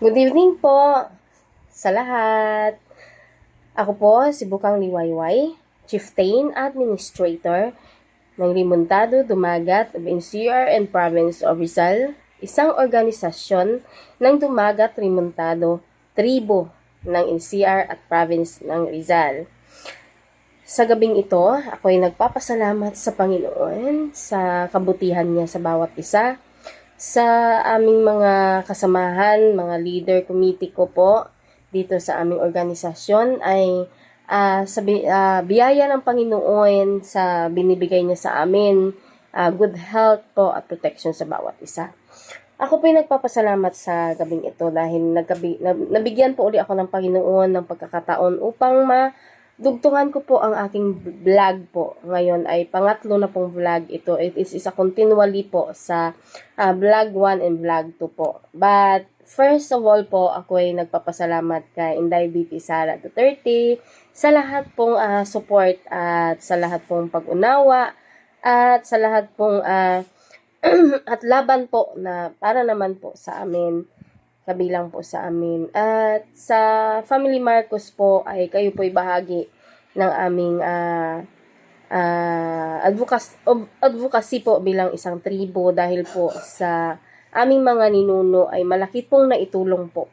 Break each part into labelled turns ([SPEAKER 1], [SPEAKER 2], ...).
[SPEAKER 1] Good evening po sa lahat. Ako po si Bukang Liwayway, Chieftain Administrator ng Limuntado, Dumagat of NCR and Province of Rizal, isang organisasyon ng Dumagat, Limuntado, tribo ng NCR at Province ng Rizal. Sa gabing ito, ako ay nagpapasalamat sa Panginoon sa kabutihan niya sa bawat isa, sa aming mga kasamahan, mga leader committee ko po dito sa aming organisasyon ay biyaya ng Panginoon sa binibigay niya sa amin, good health po at protection sa bawat isa. Ako po ay nagpapasalamat sa gabing ito dahil nabigyan po uli ako ng Panginoon ng pagkakataon upang dugtungan ko po ang aking vlog po. Ngayon ay pangatlo na pong vlog ito. It is a continually po sa vlog 1 and vlog 2 po. But first of all po, ako ay nagpapasalamat kay Inday VP Sara Duterte sa lahat pong support at sa lahat pong pag-unawa at sa lahat pong at laban po na para naman po sa amin, kabilang po sa amin. At sa Family Marcos po ay kayo po'y bahagi ng aming advocacy po bilang isang tribo dahil po sa aming mga ninuno ay malaki pong naitulong po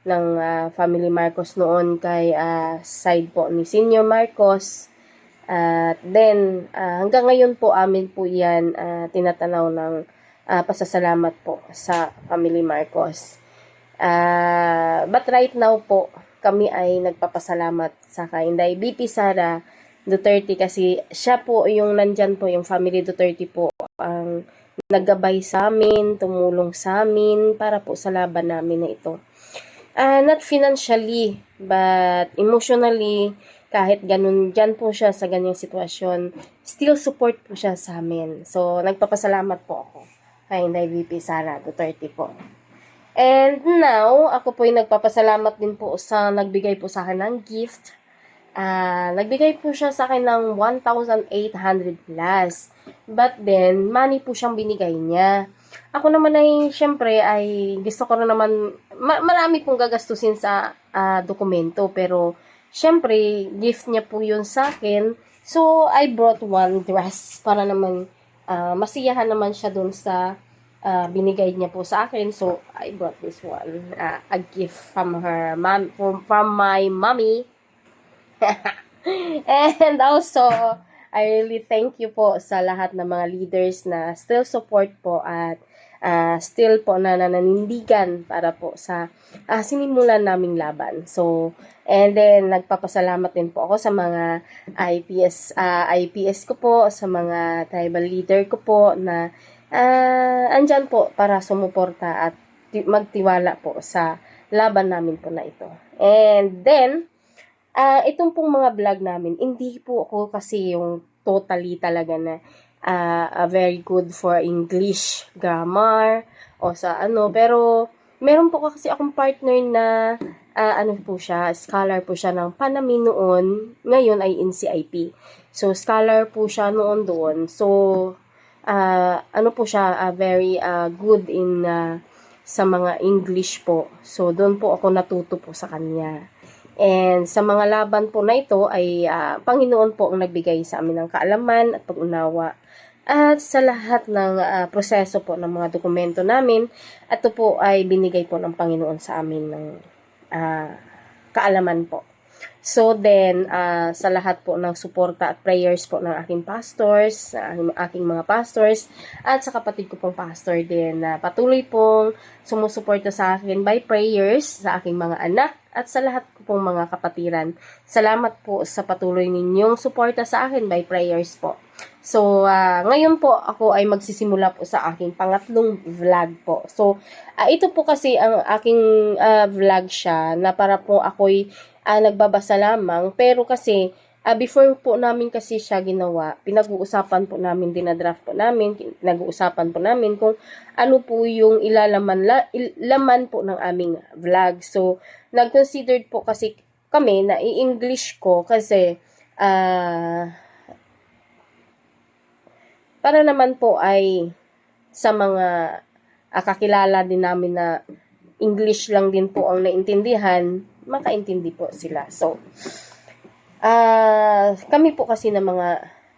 [SPEAKER 1] ng Family Marcos noon kay side po ni Senior Marcos. At then, hanggang ngayon po amin po yan tinatanaw ng pasasalamat po sa Family Marcos. But right now po, kami ay nagpapasalamat sa Inday VP Sara Duterte kasi siya po yung nandyan po, yung family Duterte po ang naggabay sa amin, tumulong sa amin para po sa laban namin na ito. Not financially, but emotionally, kahit ganun, dyan po siya sa ganyang sitwasyon, still support po siya sa amin. So, nagpapasalamat po ako kay Inday VP Sara Duterte po. And now, ako po ay nagpapasalamat din po sa nagbigay po sa akin ng gift. Nagbigay po siya sa akin ng 1,800 plus. But then, money po siyang binigay niya. Ako naman ay, syempre, ay gusto ko na naman, marami pong gagastusin sa dokumento. Pero, syempre, gift niya po yun sa akin. So, I brought one dress para naman masiyahan naman siya dun sa binigay niya po sa akin. So, I brought this one. A gift from her mom, from my mommy. And also, I really thank you po sa lahat ng mga leaders na still support po at still po na nananindigan para po sa sinimulan naming laban. So, and then nagpapasalamat din po ako sa mga IPS ko po, sa mga tribal leader ko po na andyan po para sumuporta at magtiwala po sa laban namin po na ito. And then, itong pong mga vlog namin, hindi po ako kasi yung totally talaga na very good for English grammar o sa ano, pero meron po kasi akong partner na ano po siya, scholar po siya ng Panami noon, ngayon ay NCIP. So, scholar po siya noon doon. So, ano po siya, very good in sa mga English po. So, doon po ako natuto po sa kanya. And sa mga laban po na ito ay Panginoon po ang nagbigay sa amin ng kaalaman at pag-unawa. At sa lahat ng proseso po ng mga dokumento namin, ito po ay binigay po ng Panginoon sa amin ng kaalaman po. So then, sa lahat po ng suporta at prayers po ng aking pastors, aking mga pastors, at sa kapatid ko pong pastor din na patuloy pong sumusuporta sa akin by prayers sa aking mga anak at sa lahat ko pong mga kapatiran. Salamat po sa patuloy ninyong suporta sa akin by prayers po. So, ngayon po ako ay magsisimula po sa aking pangatlong vlog po. So, ito po kasi ang aking vlog siya na para po ako'y nagbabasa lamang. Pero kasi, before po namin kasi siya ginawa, pinag-uusapan po namin, dinadraft po namin, pinag-uusapan po namin kung ano po yung laman po ng aming vlog. So, nag-considered po kasi kami na i-English ko kasi para naman po ay sa mga kakilala din namin na English lang din po ang naintindihan, makaintindi po sila. So, kami po kasi ng mga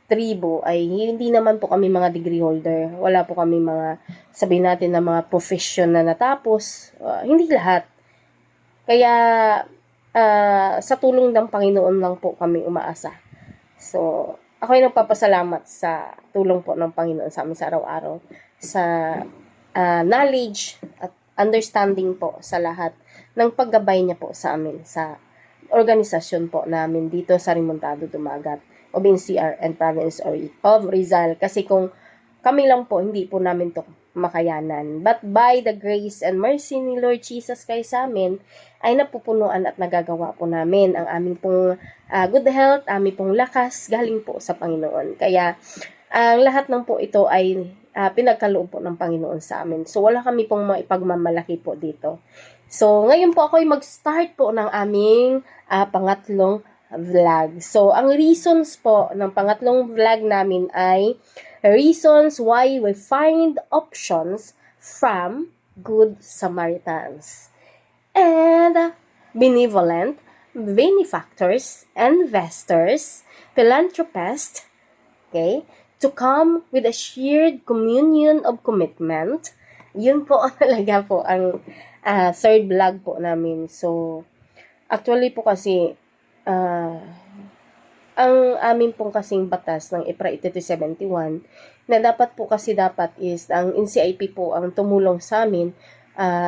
[SPEAKER 1] tribo ay hindi naman po kami mga degree holder. Wala po kami mga, sabihin natin na mga profession na natapos. Hindi lahat. Kaya, sa tulong ng Panginoon lang po kami umaasa. So, ako ay nagpapasalamat sa tulong po ng Panginoon sa amin sa araw-araw. Sa knowledge at understanding po sa lahat ng paggabay niya po sa amin sa organisasyon po namin dito sa Remontado Dumagat of NCR and Province of Rizal. Kasi kung kami lang po, hindi po namin to makayanan. But by the grace and mercy ni Lord Jesus Christ sa amin, ay napupunuan at nagagawa po namin ang aming pong good health, aming pong lakas, galing po sa Panginoon. Kaya, ang lahat ng po ito ay pinagkaloob po ng Panginoon sa amin. So, wala kami pong maipagmamalaki po dito. So, ngayon po ako ay mag-start po ng aming pangatlong vlog. So, ang reasons po ng pangatlong vlog namin ay reasons why we find options from Good Samaritans and benevolent benefactors, investors, philanthropists, okay, to come with a shared communion of commitment. Yun po talaga po ang third vlog po namin. So, actually po kasi, ang amin pong kasing batas ng EPRA 8371 na dapat is ang NCIP po ang tumulong sa amin.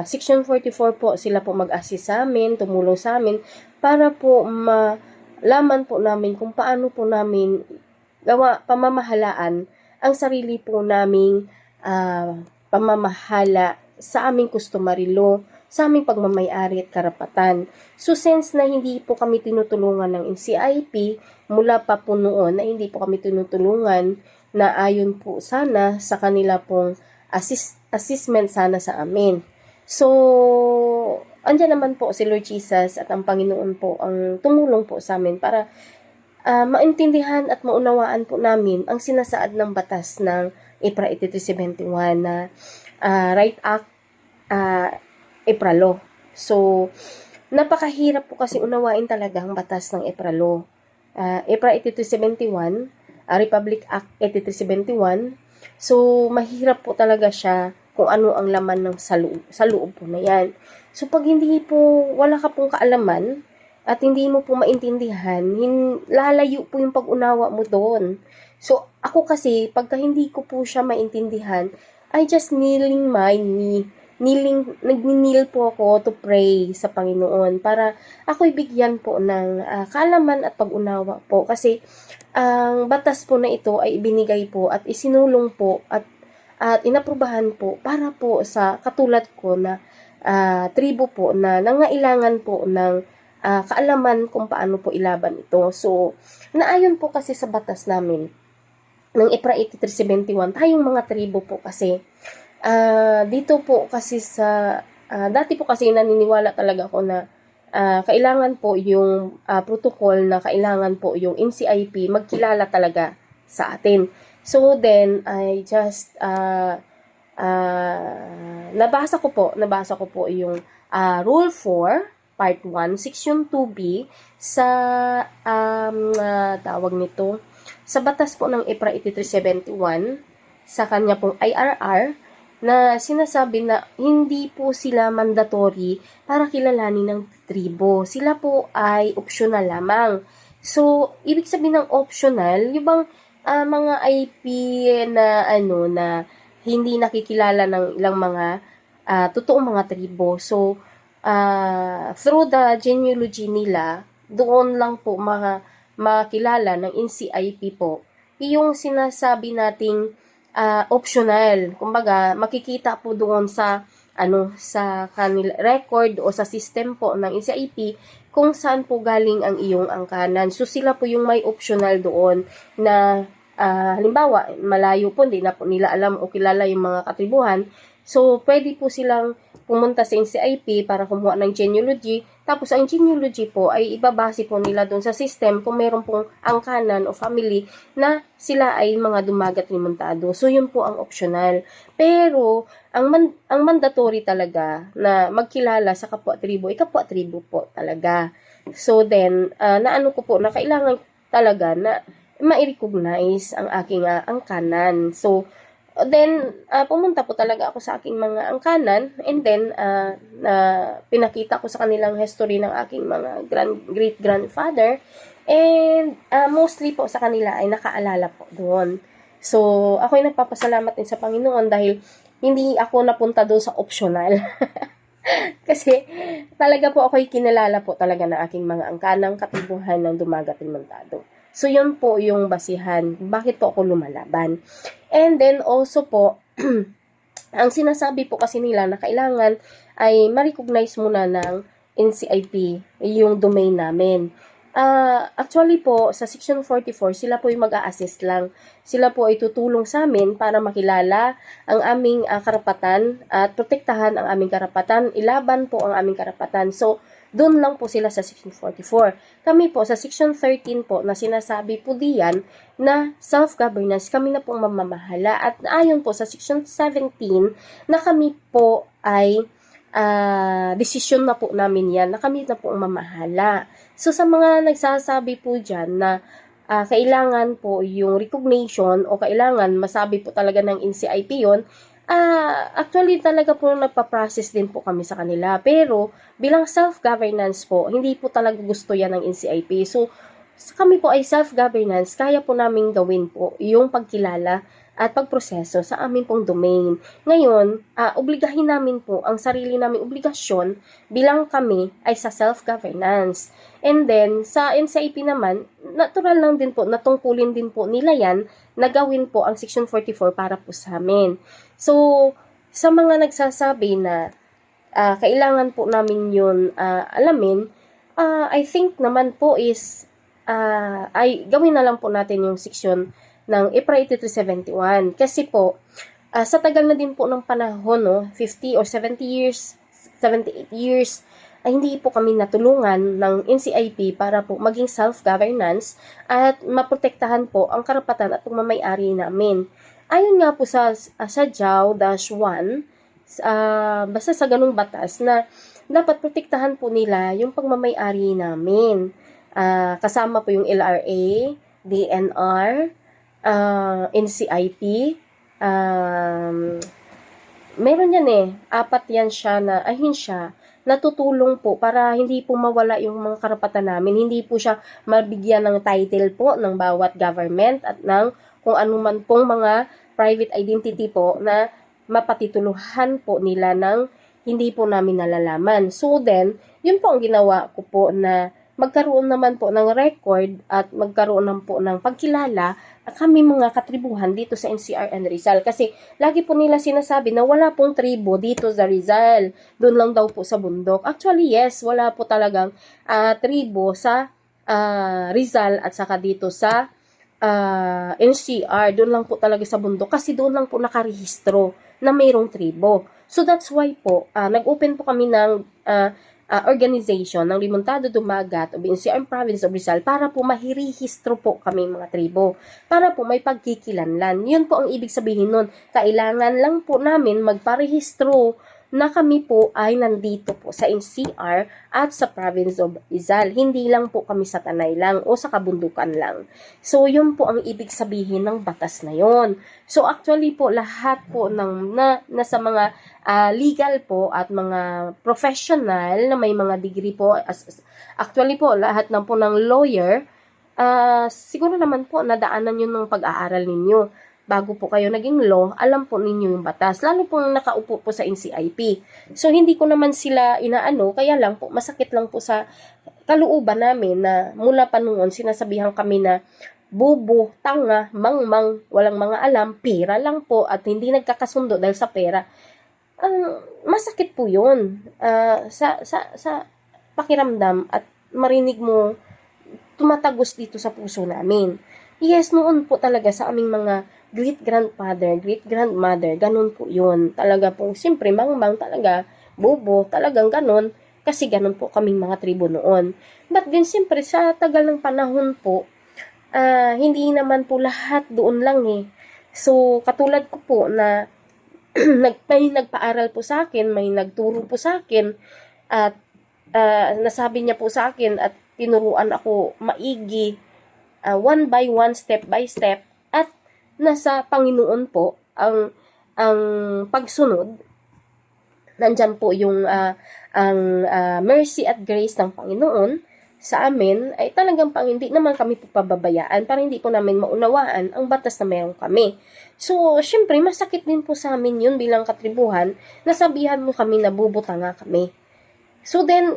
[SPEAKER 1] Section 44 po sila po mag-assist sa amin, tumulong sa amin para po malaman po namin kung paano po namin pamamahalaan ang sarili po naming pamamahala sa aming customary law, sa aming pagmamayari at karapatan. So, since na hindi po kami tinutulungan ng NCIP, mula pa po noon na hindi po kami tinutulungan na ayon po sana sa kanila pong assessment sana sa amin. So, andyan naman po si Lord Jesus at ang Panginoon po ang tumulong po sa amin para maintindihan at maunawaan po namin ang sinasaad ng batas ng EPRA 8371 na Right Act EPRA Law. So, napakahirap po kasi unawain talaga ang batas ng EPRA Law. EPRA 8371, Republic Act 8371. So, mahirap po talaga siya kung ano ang laman ng sa loob po na yan. So, pag hindi po, wala ka pong kaalaman, at hindi mo po maintindihan, lalayo po yung pag-unawa mo doon. So, ako kasi, pagka hindi ko po siya maintindihan, I just nag-kneel po ako to pray sa Panginoon para ako'y bigyan po ng kaalaman at pag-unawa po. Kasi, ang batas po na ito ay ibinigay po at isinulong po at inaprubahan po para po sa katulad ko na tribo po na nangailangan po ng kaalaman kung paano po ilaban ito. So, naayon po kasi sa batas namin ng EPRA 8371, tayong mga tribo po kasi dito po kasi sa dati po kasi naniniwala talaga ako na kailangan po yung protocol na kailangan po yung NCIP magkilala talaga sa atin. So then I just nabasa ko po yung Rule 4 Part 1, Section 2B sa tawag nito sa batas po ng EPRA 8371 sa kanya pong IRR na sinasabi na hindi po sila mandatory para kilalanin ng tribo. Sila po ay optional lamang. So, ibig sabihin ng optional, yung bang mga IP na na hindi nakikilala ng ilang mga totoong mga tribo. So, through the genealogy nila, doon lang po makilala ng NCIP po yung sinasabi nating optional. Kumbaga, makikita po doon sa sa kanila record o sa system po ng NCIP kung saan po galing ang iyong angkanan. So, sila po yung may optional doon na halimbawa, malayo po, hindi na po nila alam o kilala yung mga katribuhan. So, pwede po silang pumunta sa NCIP para kumuha ng genealogy. Tapos, ang genealogy po ay ibabase po nila doon sa system kung meron pong angkanan o family na sila ay mga dumagat limuntado. So, yun po ang optional. Pero, ang mandatory talaga na magkilala sa kapwa-tribo, kapwa-tribo po talaga. So, then, naano ko po na kailangan talaga na ma-recognize ang aking angkanan. So, then, pumunta po talaga ako sa aking mga angkanan and then, pinakita ko sa kanilang history ng aking mga great-grandfather and mostly po sa kanila ay nakaalala po doon. So, ako'y nagpapasalamat din sa Panginoon dahil hindi ako napunta doon sa optional. Kasi talaga po ako'y kinalala po talaga ng aking mga angkanang katibuhan ng dumagat limuntado. So, yun po yung basihan. Bakit po ako lumalaban? And then, also po, ang sinasabi po kasi nila na kailangan ay ma-recognize muna ng NCIP yung domain namin. Actually po, sa Section 44, sila po yung mag-a-assist lang. Sila po ay tutulong sa amin para makilala ang aming karapatan at protektahan ang aming karapatan, ilaban po ang aming karapatan. So, doon lang po sila sa Section 44. Kami po sa Section 13 po na sinasabi po diyan na self-governance, kami na pong mamamahala. At ayon po sa Section 17 na kami po ay desisyon na po namin yan, na kami na po ang mamahala. So sa mga nagsasabi po dyan na kailangan po yung recognition o kailangan masabi po talaga ng NCIP yun, actually talaga po nagpa-process din po kami sa kanila. Pero bilang self-governance po, hindi po talaga gusto yan ng NCIP. So kami po ay self-governance, kaya po namin gawin po yung pagkilala at pagproseso sa amin pong domain. Ngayon, obligahin namin po ang sarili naming obligasyon bilang kami ay sa self-governance. And then, sa NCIP naman, natural lang din po, natungkulin din po nila yan na gawin po ang Section 44 para po sa amin. So, sa mga nagsasabi na kailangan po namin yun alamin, I think naman po is ay gawin na lang po natin yung section ng EPRA 8371 kasi po sa tagal na din po ng panahon, no, 50 or 70 years, 78 years, ay hindi po kami natulungan ng NCIP para po maging self-governance at maprotektahan po ang karapatan at pagmamay-ari namin. Ayon nga po sa JAW-1, basta sa ganung batas na dapat protektahan po nila yung pagmamay-ari namin. Kasama po yung LRA, DNR, NCIP, meron yan 4 yan siya na ahinsya natutulong po para hindi po mawala yung mga karapatan namin. Hindi po siya mabigyan ng title po ng bawat government at ng kung anuman pong mga private identity po na mapatituluhan po nila ng hindi po namin nalalaman. So then, yun po ang ginawa ko po na magkaroon naman po ng record at magkaroon naman po ng pagkilala kami mga katribuhan dito sa NCR and Rizal. Kasi lagi po nila sinasabi na wala pong tribo dito sa Rizal. Doon lang daw po sa bundok. Actually, yes, wala po talagang tribo sa Rizal at saka dito sa NCR. Doon lang po talaga sa bundok. Kasi doon lang po nakarehistro na mayroong tribo. So that's why po, nag-open po kami ng organization ng Limuntado Dumagat o NCR Province of Rizal para po mahirehistro po kami mga tribo. Para po may pagkikilanlan. Yun po ang ibig sabihin nun. Kailangan lang po namin magparehistro na kami po ay nandito po sa NCR at sa Province of Rizal. Hindi lang po kami sa Tanay lang o sa kabundukan lang. So, yun po ang ibig sabihin ng batas na yun. So, actually po, lahat po ng nasa mga legal po at mga professional na may mga degree po, actually po, lahat na po ng lawyer, siguro naman po, nadaanan yun ng pag-aaral ninyo. Bago po kayo naging law, alam po ninyo yung batas. Lalo po nakaupo po sa NCIP. So, hindi ko naman sila inaano, kaya lang po, masakit lang po sa kalooban namin na mula pa noon, sinasabihan kami na bubo, tanga, mangmang, walang mga alam, pera lang po, at hindi nagkakasundo dahil sa pera. Masakit po yun. Sa pakiramdam at marinig mo, tumatagos dito sa puso namin. Yes, noon po talaga sa aming mga great-grandfather, great-grandmother, ganun po yun. Talaga po, siyempre, mangmang talaga, bobo, talagang ganun, kasi ganun po kaming mga tribo noon. But then, siyempre, sa tagal ng panahon po, hindi naman po lahat doon lang eh. So, katulad ko po na may nagpaaral po sa akin, may nagturo po sa akin, at nasabi niya po sa akin at tinuruan ako maigi, one by one, step by step, at nasa Panginoon po ang pagsunod. Nandyan po yung ang mercy at grace ng Panginoon sa amin ay talagang hindi naman kami po pababayaan para hindi po namin maunawaan ang batas na meron kami. So, syempre, masakit din po sa amin yun bilang katribuhan, nasabihan mo kami na bubutanga kami. So then,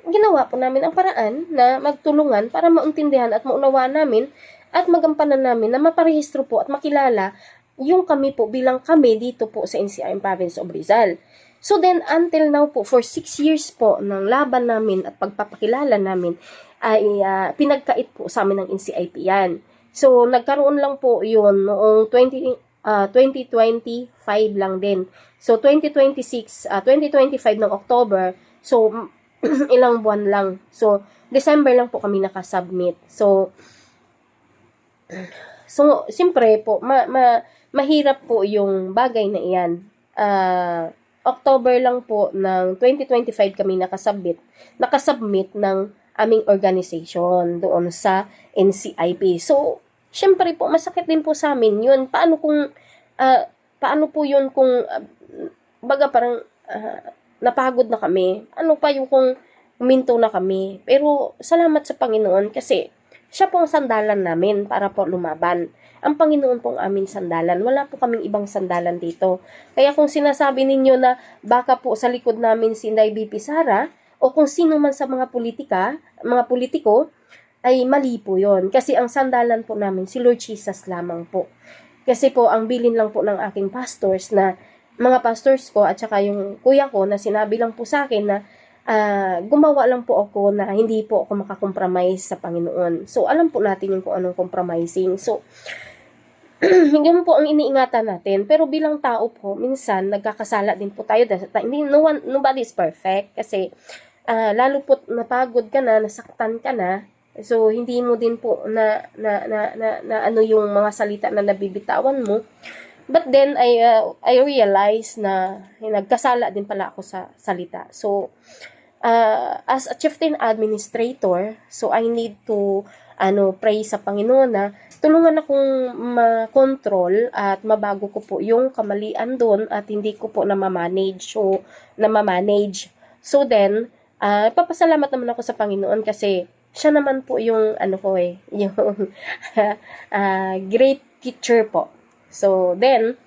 [SPEAKER 1] ginawa po namin ang paraan na magtulungan para mauntindihan at maunawaan namin at magampanan namin na maparehistro po at makilala yung kami po bilang kami dito po sa NCRM Province of Rizal. So then, until now po, for 6 years po ng laban namin at pagpapakilala namin, ay pinagkait po sa amin ng NCIP yan. So, nagkaroon lang po yun noong 2025 lang din. So, 2025 ng October, so, ilang buwan lang. So, December lang po kami nakasubmit. So, siyempre po, mahirap po yung bagay na iyan. October lang po ng 2025 kami nakasubmit ng aming organization doon sa NCIP. So, syempre po, masakit din po sa amin yun. Paano po yun kung, baga parang, napagod na kami. Ano pa yung kung huminto na kami. Pero, salamat sa Panginoon kasi, siya po ang sandalan namin para po lumaban. Ang Panginoon pong aming sandalan. Wala po kaming ibang sandalan dito. Kaya kung sinasabi ninyo na baka po sa likod namin si Inday BP Sara o kung sino man sa mga politiko, ay mali po yon. Kasi ang sandalan po namin si Lord Jesus lamang po. Kasi po ang bilin lang po ng aking pastors na mga pastors ko at saka yung kuya ko na sinabi lang po sa akin na gumawa lang po ako na hindi po ako makakompromise sa Panginoon. So, alam po natin yung kung anong compromising. So, hindi mo po ang iniingatan natin. Pero bilang tao po, minsan, nagkakasala din po tayo. Nobody is perfect. Kasi, lalo po napagod ka na, nasaktan ka na. So, hindi mo din po na ano yung mga salita na nabibitawan mo. But then, I realized na nagkasala din pala ako sa salita. So, as a chieftain administrator, so I need to pray sa Panginoon na tulungan akong ma-control at mabago ko po yung kamalian doon at hindi ko po namamanage. So then, papasalamat naman ako sa Panginoon kasi siya naman po yung yung great teacher po. So then,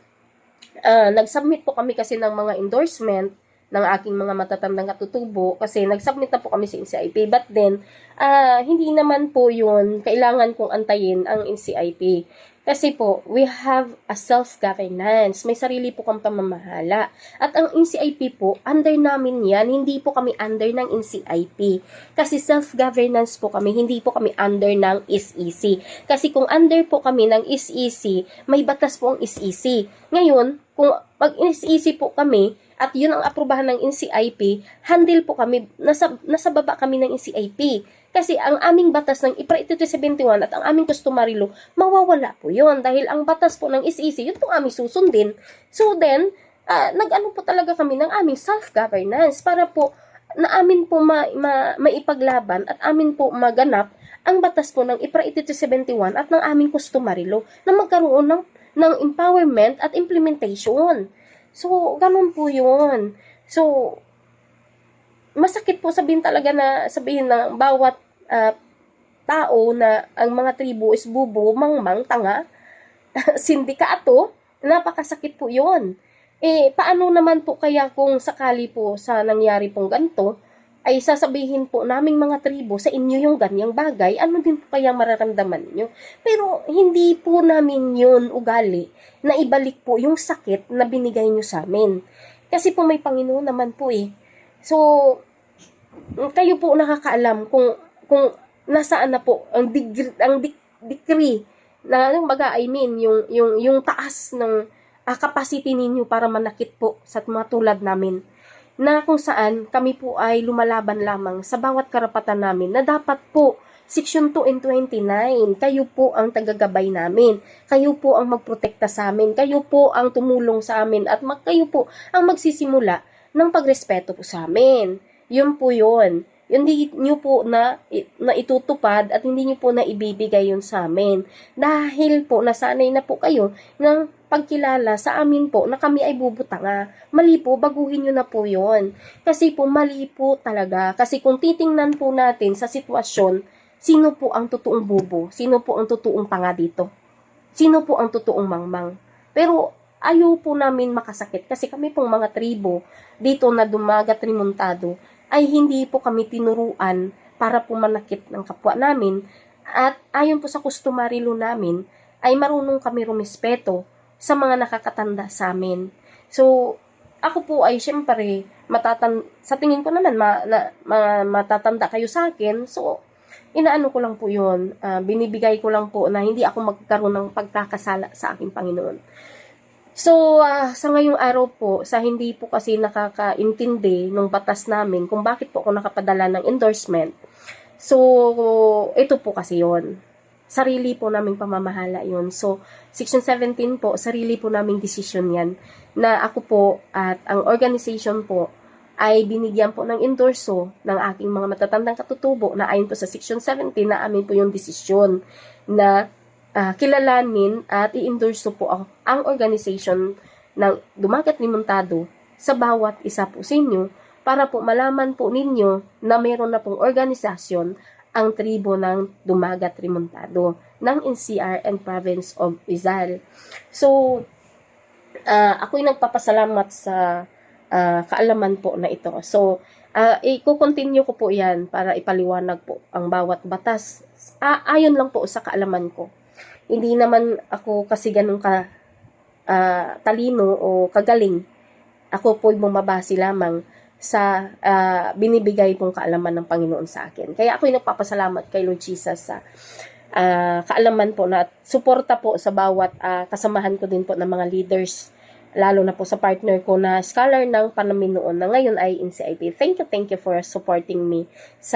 [SPEAKER 1] nag-submit po kami kasi ng mga endorsement ng aking mga matatandang katutubo kasi nag-submit na po kami sa NCIP. But then, hindi naman po yun kailangan kong antayin ang NCIP. Kasi po, we have a self-governance. May sarili po kang pamamahala. At ang NCIP po, under namin yan. Hindi po kami under ng NCIP. Kasi self-governance po kami, hindi po kami under ng SEC. Kasi kung under po kami ng SEC, may batas po ang SEC. Ngayon, kung pag-SEC po kami, at yun ang aprubahan ng NCIP, handle po kami, nasa baba kami ng NCIP. Kasi ang aming batas ng IPRA 8271 at ang aming customary law, mawawala po yun. Dahil ang batas po ng SEC, yun po aming susundin. So then, nag-ano po talaga kami ng aming self-governance para po na amin po maipaglaban at amin po maganap ang batas po ng IPRA 8271 at ng aming customary law na magkaroon ng empowerment at implementation. So, ganun po yun. So, masakit po sabihin ng bawat tao na ang mga tribo is bubo, mangmang, tanga, sindikato, napakasakit po yun. Paano naman po kaya kung sakali po sa nangyari pong ganito, ay sasabihin po naming mga tribo sa inyo yung ganyang bagay, ano din po kaya mararamdaman nyo? Pero hindi po namin yun ugali na ibalik po yung sakit na binigay nyo sa amin. Kasi po may Panginoon naman po eh. So, kayo po nakakaalam kung nasaan na po ang decree na kumbaga, I mean, yung taas ng capacity ninyo para manakit po sa mga tulad namin, na kung saan kami po ay lumalaban lamang sa bawat karapatan namin na dapat po Section 2 and 29, kayo po ang tagagabay namin, kayo po ang magprotekta sa amin, kayo po ang tumulong sa amin, at kayo po ang magsisimula ng pagrespeto po sa amin. Yun po yun. Hindi nyo po na itutupad at hindi nyo po na ibibigay yun sa amin. Dahil po nasanay na po kayo ng pagkilala sa amin po na kami ay bubutanga. Mali po, baguhin nyo na po yun. Kasi po mali po talaga. Kasi kung titingnan po natin sa sitwasyon, sino po ang totoong bobo? Sino po ang totoong tanga dito? Sino po ang totoong mangmang? Pero ayaw po namin makasakit kasi kami pong mga tribo dito na dumagat remontado ay hindi po kami tinuruan para po manakit ng kapwa namin, at ayon po sa customary law namin ay marunong kami rumispeto sa mga nakakatanda sa amin. So, ako po ay syempre sa tingin ko naman matatanda kayo sa akin. So, inaano ko lang po yun, binibigay ko lang po na hindi ako magkaroon ng pagkakasala sa aking Panginoon. So, sa ngayong araw po, sa hindi po kasi nakakaintindi ng batas namin kung bakit po ako nakapadala ng endorsement. So, ito po kasi yon. Sarili po naming pamamahala yon. So, Section 17 po, sarili po naming desisyon yan, na ako po at ang organization po ay binigyan po ng endorso ng aking mga matatandang katutubo na ayon po sa Section 17 na amin po yung desisyon na kilalanin at i-endorso po ang organization ng Dumagat Remontado sa bawat isa po sa inyo para po malaman po ninyo na mayroon na pong organisasyon ang tribo ng Dumagat Remontado ng NCR and Province of Rizal. So, ako'y nagpapasalamat sa kaalaman po na ito. So, i-continue ko po yan para ipaliwanag po ang bawat batas. Ayon lang po sa kaalaman ko. Hindi naman ako kasi ganun talino o kagaling. Ako po'y bumabase lamang sa binibigay pong kaalaman ng Panginoon sa akin. Kaya ako'y nagpapasalamat kay Lord Jesus sa kaalaman po na suporta po sa bawat kasamahan ko din po ng mga leaders, lalo na po sa partner ko na scholar ng Panaminoon na ngayon ay NCIP. Thank you for supporting me sa